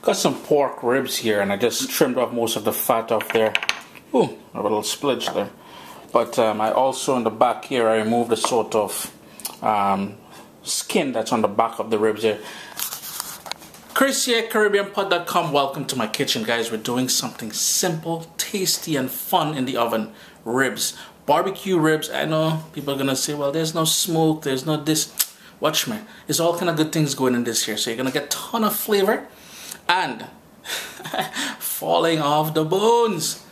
Got some pork ribs here, and I just trimmed off most of the fat off there. Ooh, I have a little splidge there. But I also in the back here, I removed the sort of skin that's on the back of the ribs here. Chris here, CaribbeanPot.com. Welcome to my kitchen, guys. We're doing something simple, tasty, and fun in the oven. Ribs. Barbecue ribs. I know people are going to say, well, there's no smoke, there's no this. Watch me. There's all kind of good things going in this here. So you're going to get a ton of flavor and falling off the bones.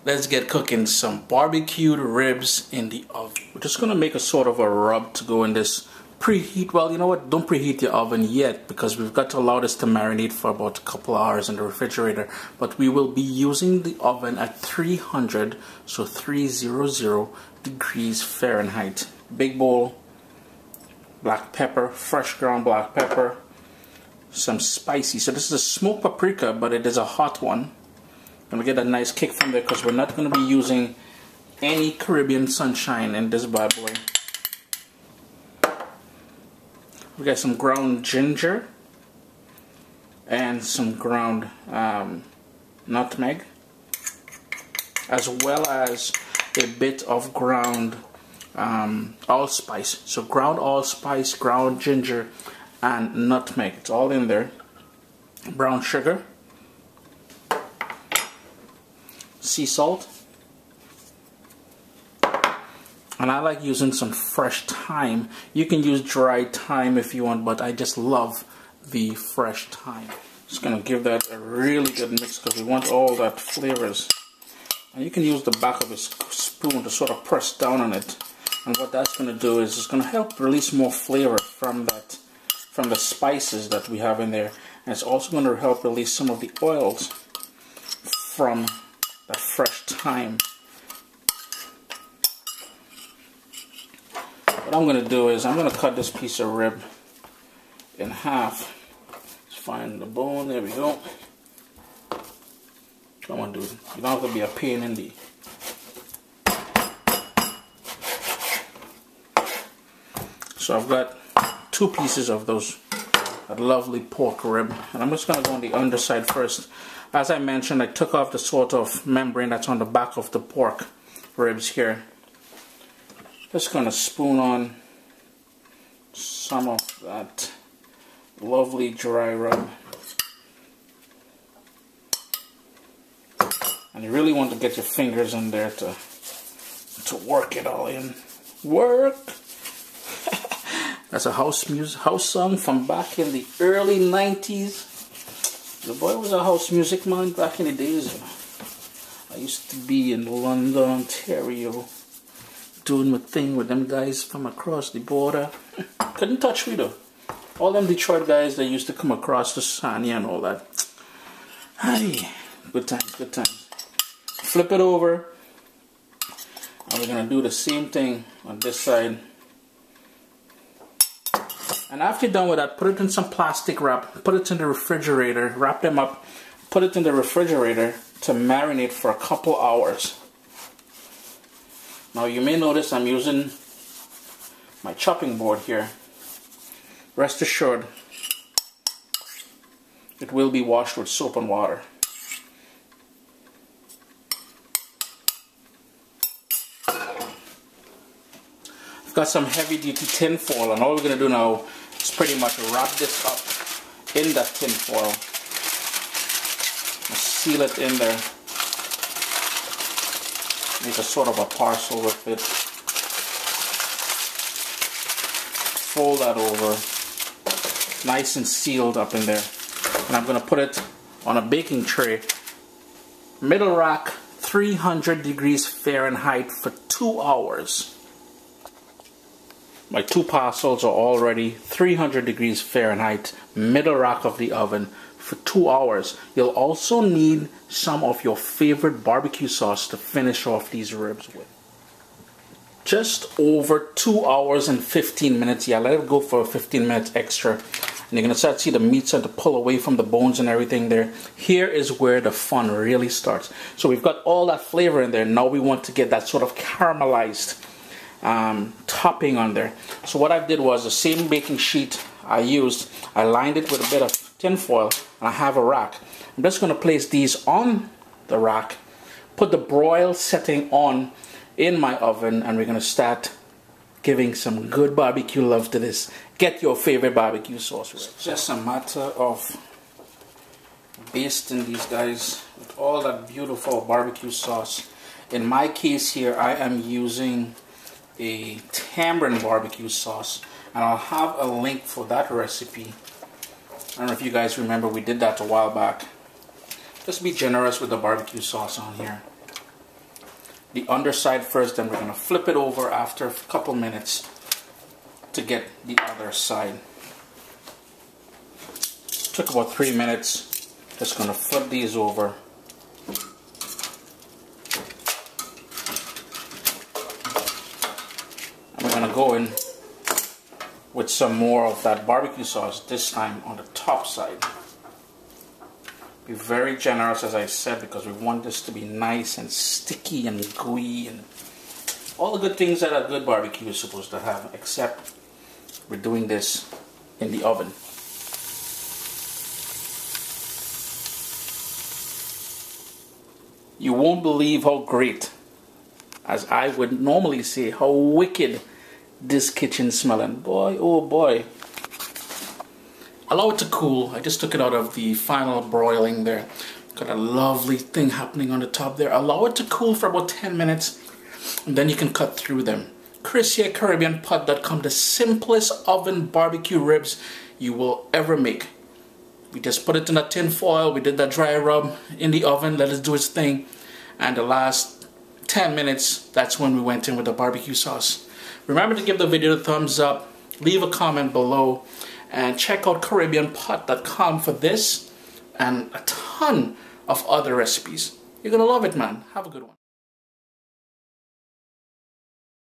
Let's get cooking some barbecued ribs in the oven. We're just going to make a sort of a rub to go in this. Preheat, well, you know what, don't preheat your oven yet because we've got to allow this to marinate for about a couple hours in the refrigerator. But we will be using the oven at 300, so 300 degrees Fahrenheit. Big bowl, black pepper, fresh ground black pepper, some spicy. So this is a smoked paprika, but it is a hot one. And we get a nice kick from there because we're not going to be using any Caribbean sunshine in this bad boy. We got some ground ginger and some ground nutmeg, as well as a bit of ground allspice. So ground allspice, ground ginger, and nutmeg. It's all in there. Brown sugar, sea salt, and I like using some fresh thyme. You can use dried thyme if you want, but I just love the fresh thyme. Just gonna give that a really good mix because we want all that flavors. And you can use the back of a spoon to sort of press down on it. And what that's gonna do is it's gonna help release more flavor from the spices that we have in there. And it's also gonna help release some of the oils from that fresh thyme. What I'm going to do is I'm going to cut this piece of rib in half. Let's find the bone. There we go. Come on, dude. You don't have to be a pain in the... So I've got two pieces of that lovely pork rib. And I'm just going to go on the underside first. As I mentioned, I took off the sort of membrane that's on the back of the pork ribs here. Just gonna spoon on some of that lovely dry rub. And you really want to get your fingers in there to work it all in. Work! That's a house song from back in the early 90s. The boy was a house music man back in the days. I used to be in London, Ontario, doing my thing with them guys from across the border. Couldn't touch me though. All them Detroit guys that used to come across to Sanya and all that. Hey, good times, good times. Flip it over. And we're gonna do the same thing on this side. And after you're done with that, put it in some plastic wrap, put it in the refrigerator, wrap them up, put it in the refrigerator to marinate for a couple hours. Now you may notice I'm using my chopping board here. Rest assured, it will be washed with soap and water. I've got some heavy duty tin foil, and all we're going to do now is pretty much wrap this up in that tin foil. Seal it in there. Make a sort of a parcel with it. Fold that over. Nice and sealed up in there. And I'm going to put it on a baking tray. Middle rack, 300 degrees Fahrenheit for 2 hours. My two parcels are already 300 degrees Fahrenheit, middle rack of the oven for 2 hours. You'll also need some of your favorite barbecue sauce to finish off these ribs with. Just over 2 hours and 15 minutes. Yeah, let it go for 15 minutes extra. And you're going to start to see the meat start to pull away from the bones and everything there. Here is where the fun really starts. So we've got all that flavor in there. Now we want to get that sort of caramelized topping on there. So what I did was the same baking sheet I used, I lined it with a bit of tin foil, and I have a rack. I'm just going to place these on the rack, put the broil setting on in my oven, and we're going to start giving some good barbecue love to this. Get your favorite barbecue sauce ready. It's just a matter of basting these guys with all that beautiful barbecue sauce. In my case here, I am using a tamarind barbecue sauce, and I'll have a link for that recipe. I don't know if you guys remember, we did that a while back. Just be generous with the barbecue sauce on here. The underside first, then we're going to flip it over after a couple minutes to get the other side. Took about 3 minutes. Just going to flip these over. And we're going to go in with some more of that barbecue sauce, this time on the top side. Be very generous, as I said, because we want this to be nice and sticky and gooey and all the good things that a good barbecue is supposed to have, except we're doing this in the oven. You won't believe how great, as I would normally say, how wicked this kitchen smelling. Boy, oh boy. Allow it to cool. I just took it out of the final broiling there. Got a lovely thing happening on the top there. Allow it to cool for about 10 minutes, and then you can cut through them. Chris here, CaribbeanPot.com, the simplest oven barbecue ribs you will ever make. We just put it in a tin foil. We did that dry rub in the oven, let it do its thing. And the last 10 minutes, that's when we went in with the barbecue sauce. Remember to give the video a thumbs up, leave a comment below, and check out CaribbeanPot.com for this and a ton of other recipes. You're gonna love it, man. Have a good one.